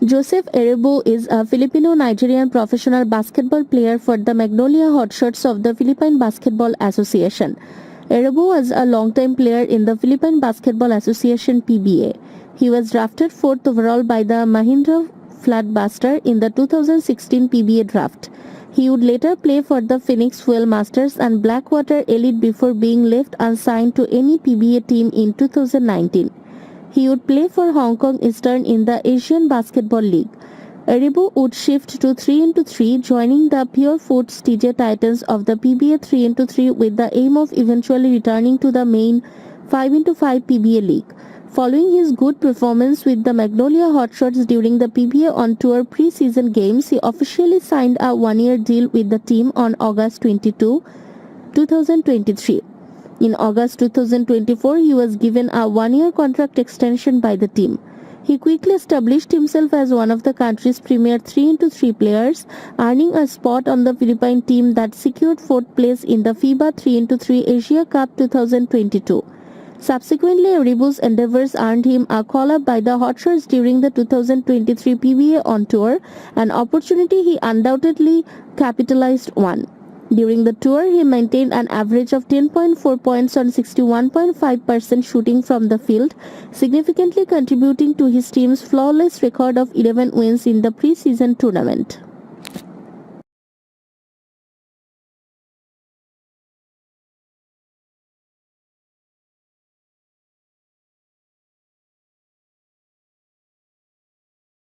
Joseph Eriobu is a Filipino-Nigerian professional basketball player for the Magnolia Hotshots of the Philippine Basketball Association. Eriobu was a long-time player in the Philippine Basketball Association (PBA). He was drafted 4th overall by the Mahindra Floodbuster in the 2016 PBA draft. He would later play for the Phoenix Fuel Masters and Blackwater Elite before being left unsigned to any PBA team in 2019. He would play for Hong Kong Eastern in the ASEAN Basketball League. Eriobu would shift to 3x3, joining the Pure Foods TJ Titans of the PBA 3x3 with the aim of eventually returning to the main 5x5 PBA League. Following his good performance with the Magnolia Hotshots during the PBA on Tour pre-season games, he officially signed a one-year deal with the team on August 22, 2023. In August 2024, he was given a one-year contract extension by the team. He quickly established himself as one of the country's premier 3x3 players, earning a spot on the Philippine team that secured 4th place in the FIBA 3x3 Asia Cup 2022. Subsequently, Eriobu's endeavors earned him a call-up by the Hotshots during the 2023 PBA on tour, an opportunity he undoubtedly capitalized on. During the tour, he maintained an average of 10.4 points on 61.5% shooting from the field, significantly contributing to his team's flawless record of 11 wins in the pre-season tournament.